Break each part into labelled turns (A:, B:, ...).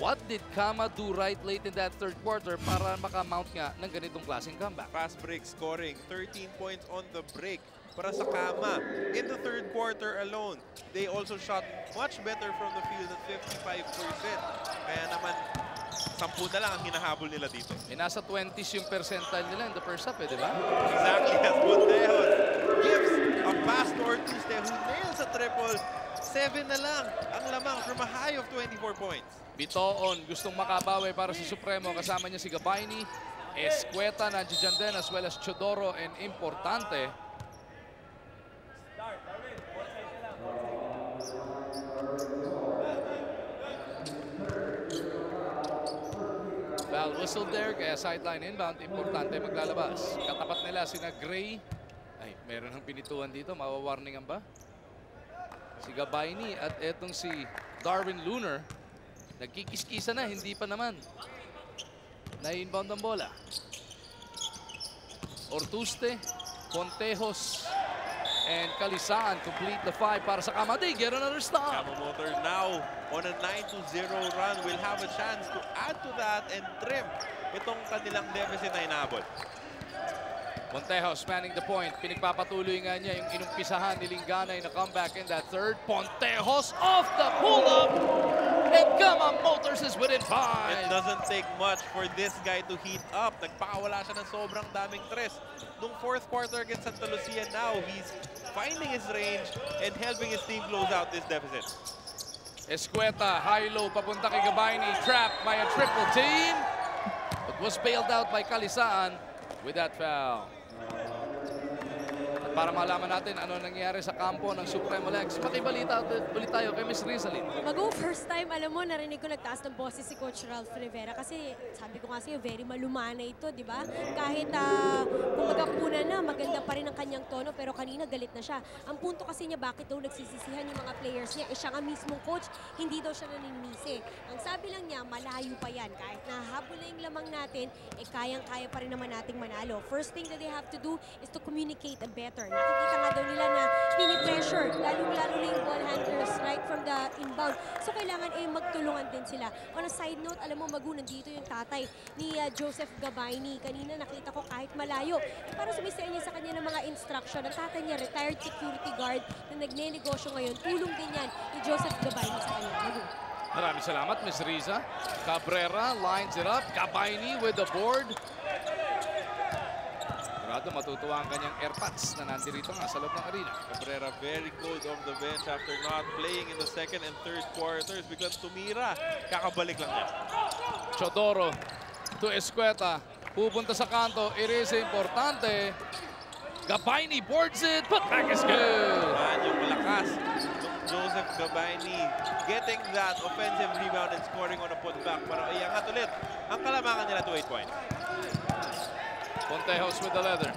A: What did Kama do right late in that third quarter para makamount nga ng ganitong klaseng comeback?
B: Fast break scoring, 13 points on the break para sa Kama. In the third quarter alone, they also shot much better from the field at 55%. Kaya naman, 10 na lang ang hinahabol nila dito.
A: Nasa 20s yung percentile nila in the first half, di ba?
B: Exactly as Montejos gives a pass to Ortuste who nails a triple. 7 na lang ang lamang from a high of 24 points.
A: Bitoon gustong makabawi para sa Supremo. Kasama niya si Gabayni. Escueta nandiyan din as well as Chodoro and importante. Foul whistle there kaya sideline inbound. Importante maglalabas. Katapat nila sina Gray. Ay, meron ng pinituan dito. Mawawarningan ba? Si Gabayni at etong si Darwin Lunar. Nagkikiskisa na, hindi pa naman. Na-inbound ang bola. Ortuste, Pontejos, and Calisaan complete the 5 para sa Kama. They get another stop.
B: Kama Motor now on a 9-0 run will have a chance to add to that and trim itong kanilang deficit na inaabot.
A: Pontejos manning the point. Pinagpapatuloy nga niya yung inumpisahan ni Linganay na comeback in that third. Pontejos off the pull-up. And Kama Motors is within 5.
B: It doesn't take much for this guy to heat up. Nagpakawala siya ng sobrang daming tres. Nung fourth quarter against Santa Lucia now, he's finding his range and helping his team close out this deficit.
A: Escueta, high-low, papunta kay Gabayni. Trapped by a triple team. But was bailed out by Calisaan with that foul. At para malaman natin ano nangyari sa kampo ng Supremo Legs, makibalita ulit tayo kay Miss Rizalyn.
C: Mag-go first time, alam mo, narinig ko nagtaas ng boses si Coach Ralph Rivera kasi sabi ko nga sa'yo, very malumana ito, di ba? Kahit kumbaga puna na, maganda pa rin ang kanyang tono pero kanina galit na siya. Ang punto kasi niya, bakit daw nagsisisihan yung mga players niya, siya nga mismong coach, hindi daw siya naninisi. Ang sabi lang niya, malayo pa yan. Kahit nahabol na yung lamang natin, kayang-kaya pa rin naman nating manalo. First thing that they have to do is to communicate better. Nakikita nga daw nila na pini-pressure, lalong-lalo na yung ball handlers right from the inbound. So kailangan magtulungan din sila. On a side note, alam mo, Magu, nandito yung tatay ni Joseph Gabayni. Kanina nakita ko kahit malayo. Parang sumisaya niya sa kanya ng mga instruction. Ang tatay niya, retired security guard na nagne-negosyo ngayon. Tulong din yan ni Joseph Gabayni sa kanya. Magu.
A: Maraming salamat, Miss Riza. Cabrera lines it up. Gabayni with the board. Matutuwa ang kanyang airpods na nandirito nga sa loob ng arena.
B: Cabrera very good off the bench after not playing in the second and third quarters because tumira. Kakabalik lang niya.
A: Chodoro to Escueta. Pupunta sa kanto. It is importante. Gabayni boards it. Put back is good.
B: Man, yung malakas. Joseph Gabayni getting that offensive rebound and scoring on a putback para iangat ulit ang kalamangan nila to 8 points.
A: Pontejos with the leather.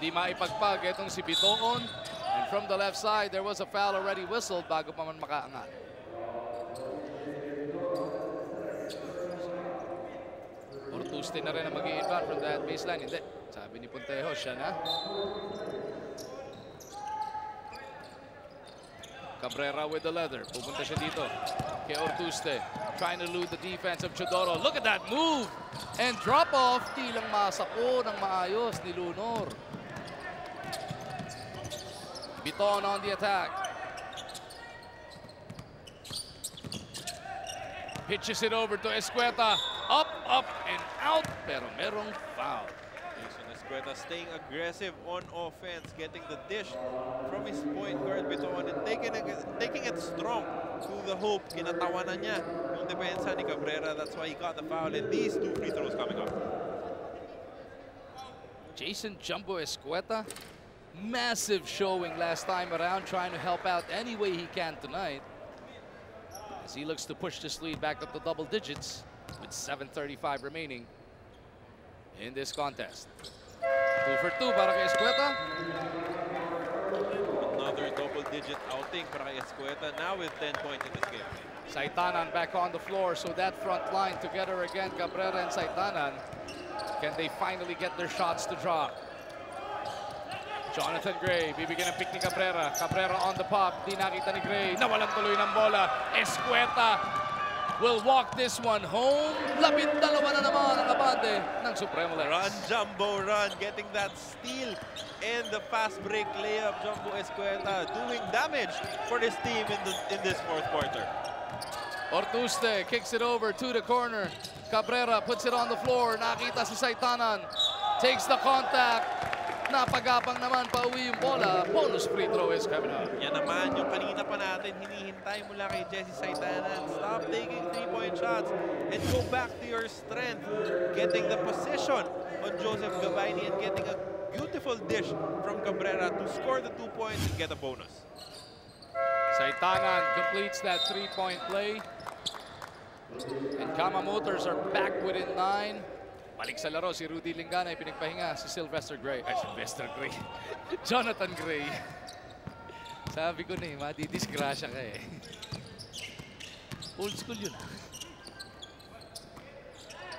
A: Di maipagpag itong si Bitoon. And from the left side, there was a foul already whistled bago pa man makaangat. Ortuste na rin ang mag-i-inbound from that baseline. Hindi. Sabi ni Pontejos, siya na. Cabrera with the leather. Pupunta siya dito kay Ortuste. Trying to elude the defense of Chodoro. Look at that move! And drop off. Di lang masako ng maayos ni Lunor. Biton on the attack. Pitches it over to Escueta. Up, up, and out. Pero merong foul.
B: Escueta staying aggressive on offense, getting the dish from his point guard Biton and taking it strong to the hoop. Kinatawanan niya yung depensa ni Cabrera. That's why he got the foul and these 2 free throws coming up.
A: Jason Jumbo Escueta, massive showing last time around, trying to help out any way he can tonight. As he looks to push this lead back up to double digits with 7:35 remaining in this contest. 2 for 2 para kay Escueta.
B: Another double-digit outing para kay Escueta now with 10 points in this game.
A: Saitanan back on the floor, so that front line together again, Cabrera and Saitanan. Can they finally get their shots to drop? Jonathan Gray, bibigyan ng pick ni Cabrera. Cabrera on the pop, di nakita ni Gray. Nawalan tuloy ng bola. Escueta will walk this one home. 12 na naman ang abante ng Supremo Lex.
B: Run, Jumbo, run. Getting that steal and the fast break layup. Jumbo Escueta doing damage for this team in this fourth quarter.
A: Ortuste kicks it over to the corner. Cabrera puts it on the floor. Nakita si Saitanan. Takes the contact. Napagapang naman pa uwi yung bola. Bonus free throw is coming up.
B: Yan naman yung kanina pa natin hinihintay mula kay Jesse Saitanan. Stop taking three-point shots and go back to your strength. Getting the position on Joseph Gabayni and getting a beautiful dish from Cabrera to score the 2 points and get a bonus.
A: Saitanan completes that three-point play. And Kama Motors are back within 9. Balik sa laro si Rudy Lingana, pinagpahinga si Sylvester Gray. Ay, Sylvester Gray. Jonathan Gray. Sabi ko na eh, madidisgrasya ka eh. Old school yun ah.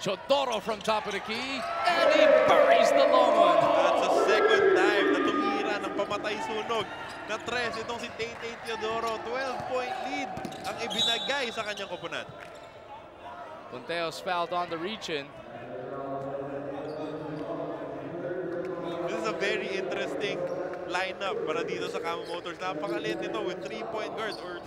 A: Chodoro from top of the key. And he buries the long one.
B: That's a second time na tumira ng pamatay sunog na 3 itong si Tay-Tay Teodoro. 12-point lead ang ibinagay sa kanyang koponan.
A: Punteos fouled on the reach-in.
B: This is a very interesting lineup para dito sa Kama Motors. Napakalit nito with 3-point guards or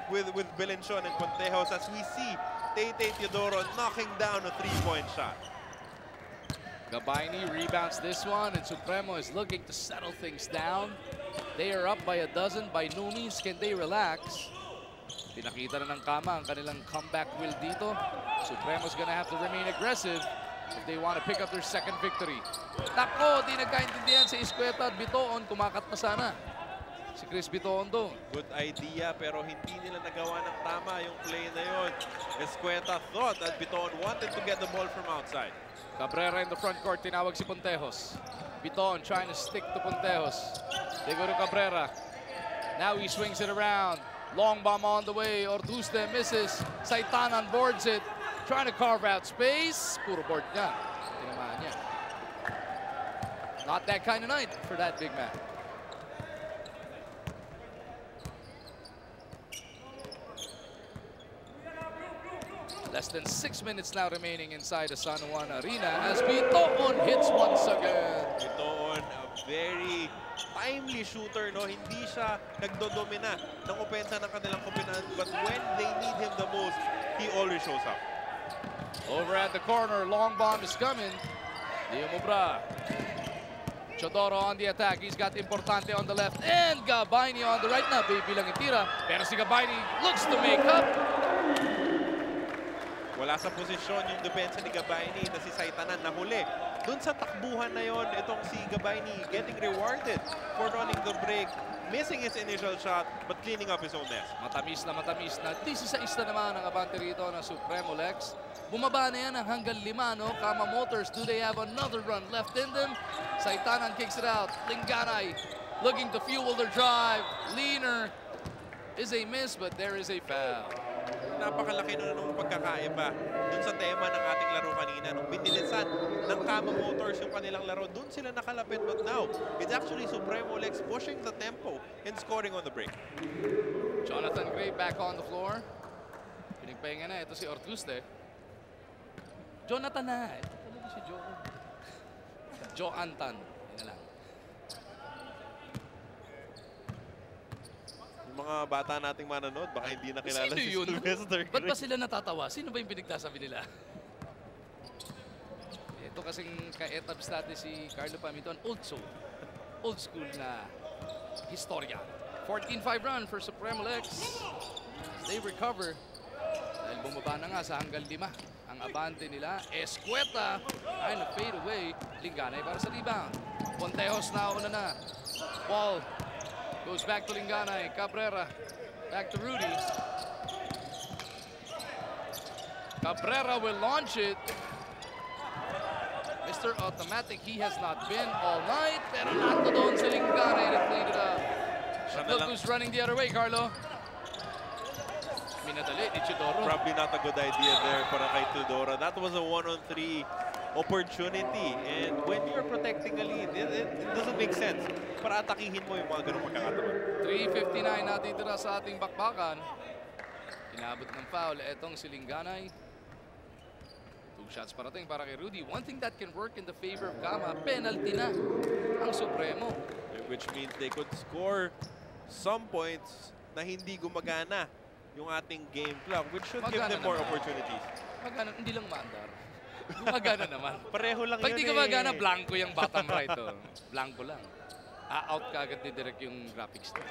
B: with Belenchon and Pontejos as we see Tay-Tay Teodoro knocking down a 3-point shot.
A: Gabayni rebounds this one and Supremo is looking to settle things down. They are up by a dozen. By no means can they relax. Pinakita na ng Kama ang kanilang comeback will dito. Supremo's gonna have to remain aggressive if they want to pick up their second victory. Nako, di nagkaintindihan si Escueta at Bitoon. Kumakat na sana si Chris Bitoon doon.
B: Good idea pero hindi nila nagawa ng tama yung play na yun. Escueta thought that Bitoon wanted to get the ball from outside.
A: Cabrera in the front court, tinawag si Pontejos. Bitoon trying to stick to Pontejos. They go to Cabrera. Now he swings it around. Long bomb on the way. Ortuste misses. Saitanan boards it. Trying to carve out space. Puro board niya. Tinamaan niya. Not that kind of night for that big man. Less than 6 minutes now remaining inside the San Juan Arena as Bitoon hits once again.
B: Bitoon, a very timely shooter, no? Hindi siya nagdodomina ng opensa ng kanilang koponan, but when they need him the most, he always shows up.
A: Over at the corner, long bomb is coming. Leo Mubra. Chodoro on the attack. He's got Importante on the left and Gabayni on the right now. Bibilang itira. Pero si Gabayni looks to make up.
B: Wala sa posisyon yung depensa ni Gabayni na si Saitanan nahuli. Doon sa takbuhan na yon, itong si Gabayni getting rewarded for running the break, missing his initial shot, but cleaning up his own mess.
A: Matamis na 16 na naman ang abante rito ng Supremo Lex. Bumaba na yan ang hanggang 5, no? Kama Motors, do they have another run left in them? Saitanan kicks it out. Linganay looking to fuel their drive. Leaner is a miss, but there is a foul.
B: Napakalaki na nung pagkakaiba dun sa tema ng ating laro kanina. Nung binilisan ng Kama Motors yung kanilang laro, dun sila nakalapit. But now, it's actually Supremo Lex pushing the tempo and scoring on the break.
A: Jonathan Gray back on the floor. Pinagpahinga na ito si Ortuste. Jonathan na. Ito talaga si Joe. Joe Antan. Yun na lang.
B: Mga bata nating manonood, baka hindi nakilala
A: Sino
B: si
A: yun?
B: Sylvester Gray.
A: Ba't ba sila natatawa? Sino ba yung pinagsasabi nila? Ito kasing ka-etabs natin si Carlo Pamiton. Old school na historia. 14-5 run for Supremo Lex. They recover. Dahil bumaba na nga sa hanggang 5. Ang abante nila, Escueta. Trying to fade away. Linganay para sa rebound. Pontejos na una na. Ball goes back to Linganay. Cabrera. Back to Rudy. Cabrera will launch it. Mr. Automatic, he has not been all night. Pero nando doon si Linganay to clean it up. Look who's running the other way, Carlo. Minadali ni Teodoro.
B: Probably not a good idea there para kay Teodoro. That was a 1-on-3 opportunity. And when you're protecting a lead, it doesn't make sense para atakihin mo yung mga ganung pagkakataon.
A: 3:59 natitira sa ating bakbakan. Inabot ng foul. Etong si Linganay. 2 shots parating para kay Rudy. One thing that can work in the favor of Kama, penalty na ang Supremo.
B: Which means they could score some points na hindi gumagana yung ating game clock, which should give them more opportunities.
A: Magana, hindi lang maandar. Gumagana naman.
B: Pareho lang
A: Pag
B: yun
A: di gumagana, blanco yung bottom right. Oh. Blanco lang. Out ka agad ni direct yung graphics na.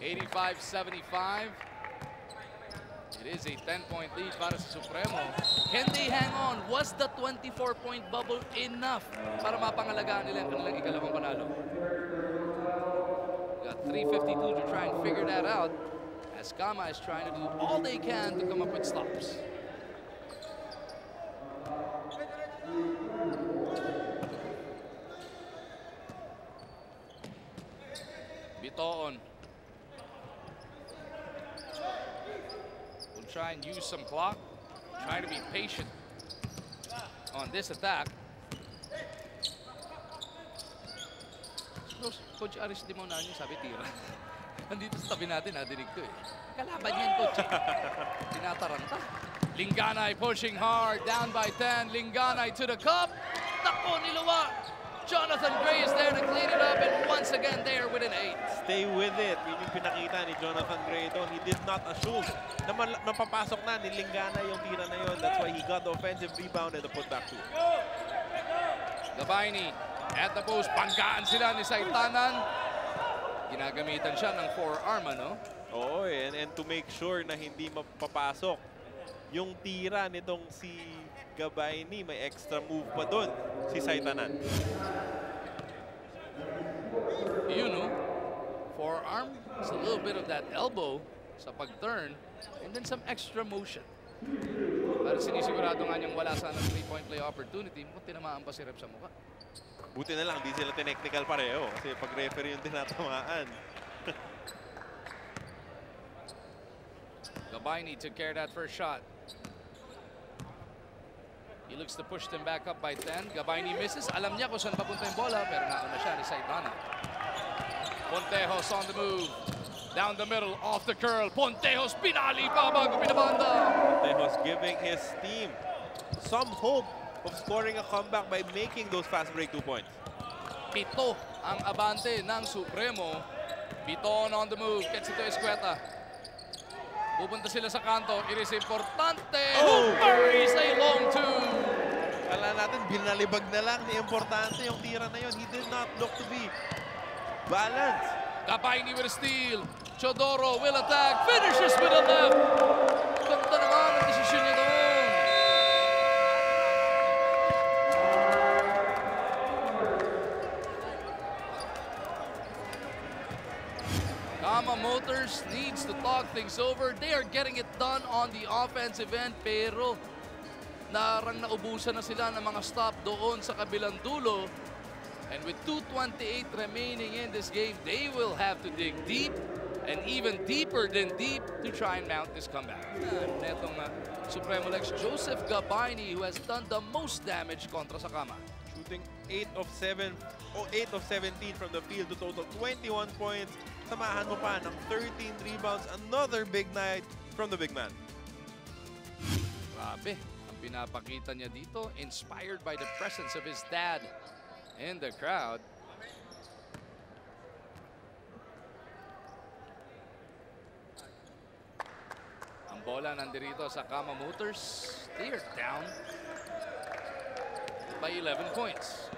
A: 85-75. It is a 10-point lead para sa Supremo. Can they hang on? Was the 24-point bubble enough para mapangalagaan nila ang kanilang ikalawang panalo? Got 3:52 to try and figure that out as Kama is trying to do all they can to come up with stops. Bitoon. Try and use some clock. Try to be patient on this attack. Coach Aris Dimonanyo, sabi tira. Nandito sa tabi natin, nadinig ko eh. Kalaban yan, Coach. Tinataranta. Linganay pushing hard, down by 10. Linganay to the cup. Nako, niluwa. Jonathan Gray is there to clean it up, and once again there with an 8.
B: Stay with it. Yun yung pinakita ni Jonathan Gray doon. He did not assume na mapapasok na ni Lingana yung tira na yun. That's why he got the offensive rebound and the putback too.
A: Gabayni at the post. Panggaan sila ni Saitanan. Ginagamitan siya ng forearm, ano?
B: Oo, and to make sure na hindi mapapasok yung tira nitong si Gabayni, may extra move pa doon si Saitanan.
A: You know, forearm, it's a little bit of that elbow sa pag-turn and then some extra motion. Para sinisigurado nga niyang wala sana 3-point play opportunity, kung tinamaan pa si Rep sa mukha.
B: Buti na lang, di sila technical pareho kasi pag referee yung tinatamaan.
A: Gabayni took care of that first shot. He looks to push them back up by 10. Gabayni misses. Alam niya kung saan papunta yung bola, pero nauna siya ni Saitana. Pontejos on the move. Down the middle, off the curl. Pontejos pinali pa bago pinabanda.
B: Pontejos giving his team some hope of scoring a comeback by making those fast break 2 points.
A: Pito ang abante ng Supremo. Biton on the move. Gets it to Escueta. Pupunta sila sa kanto. It is importante.
B: Oh!
A: Murray's a long two.
B: Kala natin, binalibag na lang. Importante yung tira na yun. He did not look to be balanced.
A: Gabayni with a steal. Chodoro will attack. Finishes with a left. Ganda naman ang desisyon niya doon. Kama Motors needs to talk things over. They are getting it done on the offensive end, pero narang naubusan na sila ng mga stop doon sa kabilang dulo. And with 2:28 remaining in this game, they will have to dig deep and even deeper than deep to try and mount this comeback. Netong Supremo Lex, Joseph Gabayni, who has done the most damage kontra sa Kama.
B: Shooting 8 of 17 from the field to total 21 points. Samahan mo pa ng 13 rebounds. Another big night from the big man.
A: Grabe, ang pinapakita niya dito, inspired by the presence of his dad in the crowd. Ang bola nandirito sa Kama Motors. They are down by 11 points.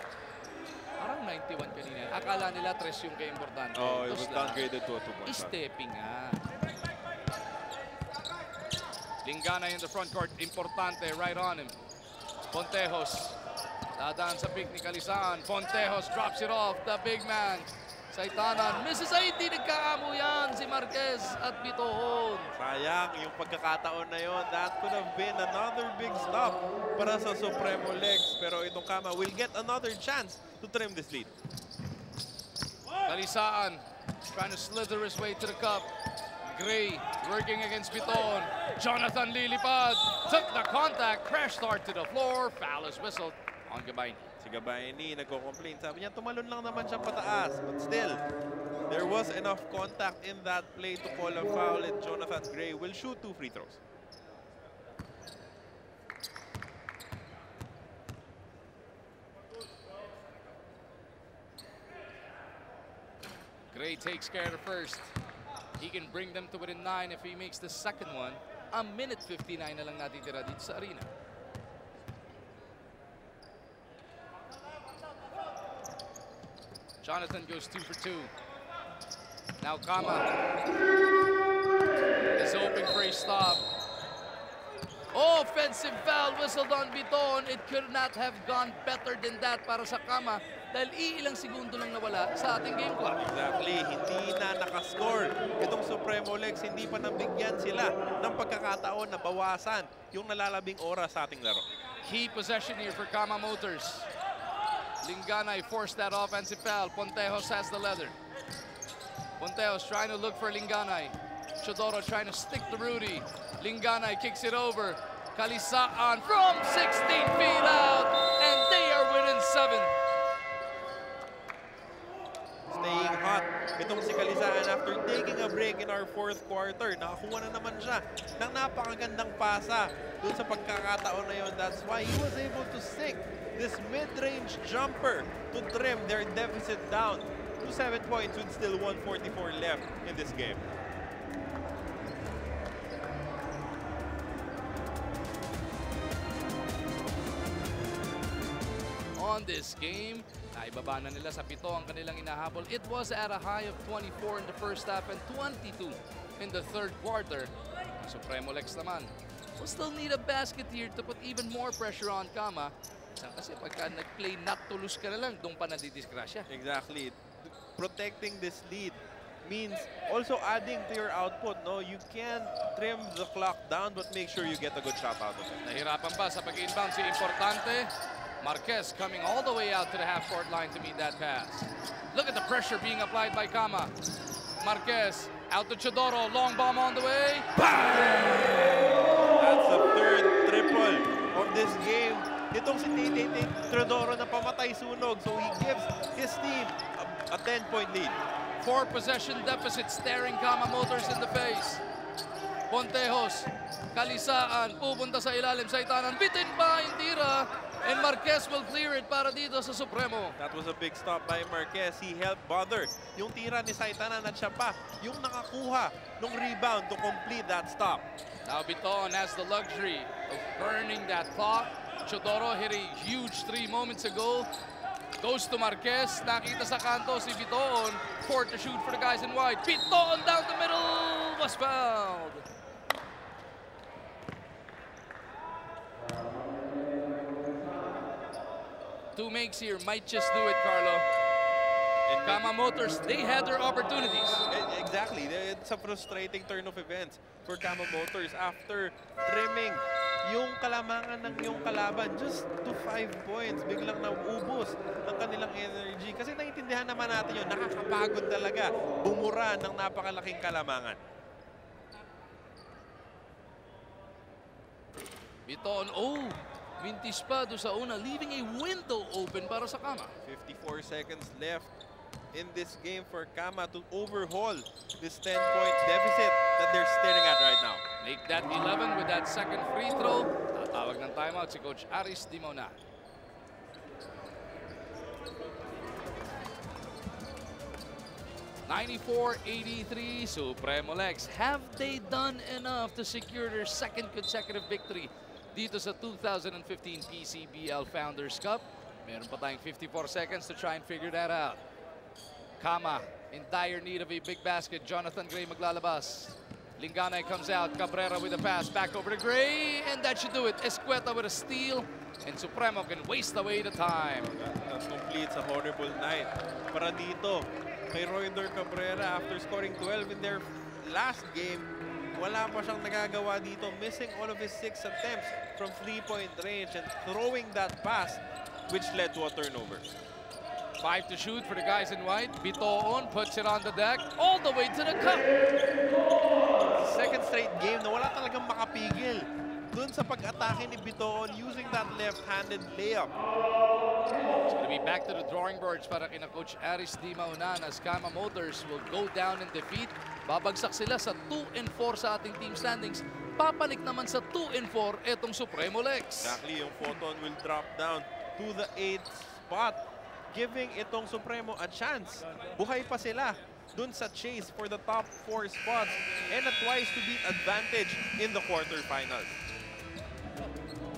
A: Parang 91 kanina. Akala nila 3 yung kaya-importante.
B: Oh, it was downgraded to a 2-point shot.
A: Stepping nga. Lingana in the front court. Importante. Right on him. Pontejos. Dadaan sa pick ni Kalisaan. Pontejos drops it off. The big man. Saitanan. Misses ay hindi nagkaamo yan si Marquez at Bitoon.
B: Sayang yung pagkakataon na yon. That could have been another big stop para sa Supremo Legs. Pero itong Kama will get another chance to trim this lead.
A: Kalisaan trying to slither his way to the cup. Gray working against Bitoon. Jonathan lilipad. Took the contact. Crash start to the floor. Foul is whistled on Gabayni.
B: Si Gabayni nagko-complain. Sabi niya, tumalon lang naman siya pataas. But still, There was enough contact in that play to call a foul, and Jonathan Gray will shoot 2 free throws.
A: Gray takes care of the first. He can bring them to within 9 if he makes the second one. A minute 59 na lang natitira dito sa arena. Jonathan goes 2 for 2. Now Kama is hoping for a stop. Offensive foul whistled on Biton. It could not have gone better than that para sa Kama dahil iilang segundo lang nawala sa ating game clock.
B: Exactly. Hindi na nakascore. Itong Supremo Legs, hindi pa nabigyan sila ng pagkakataon na bawasan yung nalalabing oras sa ating laro.
A: Key possession here for Kama Motors. Linganay forced that offensive foul. Pontejos has the leather. Pontejos trying to look for Linganay. Chodoro trying to stick to Rudy. Linganay kicks it over. Calisaan from 16 feet out, and they are within 7.
B: Staying hot. Itong si Calisaan after taking a break in our 4th quarter. Nakakuha na naman siya ng napakagandang pasa dun sa pagkakataon na yun. That's why he was able to sink this mid-range jumper to trim their deficit down to 7 points with still 1:44 left in this game.
A: On this game, naibaba na nila sa 7 ang kanilang inahabol. It was at a high of 24 in the first half and 22 in the 3rd quarter. Supremo Lex naman will still need a basket here to put even more pressure on Kama. Kasi pagka nag-play not to lose ka na lang, doon pa nadidisgrasya.
B: Exactly. Protecting this lead means also adding to your output. No, you can trim the clock down but make sure you get a good shot out of it.
A: Nahirapan pa sa pag-inbound si Importante. Marquez coming all the way out to the half-court line to meet that pass. Look at the pressure being applied by Kama. Marquez out to Chodoro. Long bomb on the way.
B: That's the 3rd triple of this game. Itong si Tate Chodoro na pamatay sunog. So he gives his team a 10-point lead.
A: 4 possession deficit staring Kama Motors in the face. Pontejos, Calisaan, pupunta sa ilalim sa itanan. Bitin pa, hindi ra. And Marquez will clear it para dito sa Supremo.
B: That was a big stop by Marquez. He helped bother yung tira ni Saitanan at siya pa yung nakakuha ng rebound to complete that stop.
A: Now Biton has the luxury of burning that clock. Chodoro hit a huge 3 moments ago. Goes to Marquez. Nakita sa kanto si Biton. 4 to shoot for the guys in white. Biton down the middle was fouled. Two makes here might just do it, Carlo. And Kama Motors, they had their opportunities.
B: Exactly. It's a frustrating turn of events for Kama Motors after trimming yung kalamangan ng yung kalaban just to 5 points. Biglang naubos ng kanilang energy. Kasi naiintindihan naman natin yun, nakakapagod talaga bumura ng napakalaking kalamangan.
A: Biton, mintis pa doon sa una, leaving a window open para sa Kama.
B: 54 seconds left in this game for Kama to overhaul this 10-point deficit that they're staring at right now.
A: Make that 11 with that second free throw. Tatawag ng timeout si Coach Aris Dimona. (94-83) Supremo Lex. Have they done enough to secure their 2nd consecutive victory dito sa 2015 PCBL Founders Cup? Meron pa tayong 54 seconds to try and figure that out. Kama in dire need of a big basket. Jonathan Gray maglalabas. Linganay comes out. Cabrera with a pass. Back over to Gray. And that should do it. Escueta with a steal. And Supremo can waste away the time.
B: That completes a horrible night para dito kay Royder Cabrera after scoring 12 in their last game. Wala pa siyang nagagawa dito, missing all of his 6 attempts from 3-point range and throwing that pass which led to a turnover.
A: 5 to shoot for the guys in white. Biton puts it on the deck all the way to the cup.
B: 2nd straight game na wala talagang makapigil dun sa pag-atake ni Bitoon using that left-handed layup.
A: It's going to be back to the drawing boards para kina Coach Aris Di Maunan as Kama Motors will go down in defeat. Babagsak sila sa 2-4 sa ating team standings. Papalik naman sa 2-4 etong Supremo Lex.
B: Exactly, yung Photon will drop down to the 8th spot, giving itong Supremo a chance. Buhay pa sila dun sa chase for the top 4 spots and a twice-to-beat advantage in the quarterfinals.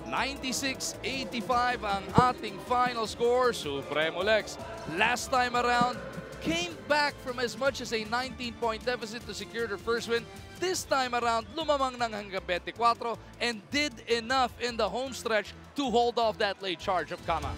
A: 96-85 ang ating final score. Supremo Lex, last time around, came back from as much as a 19-point deficit to secure their first win. This time around, lumamang ng hanggang 24 and did enough in the home stretch to hold off that late charge of Kama.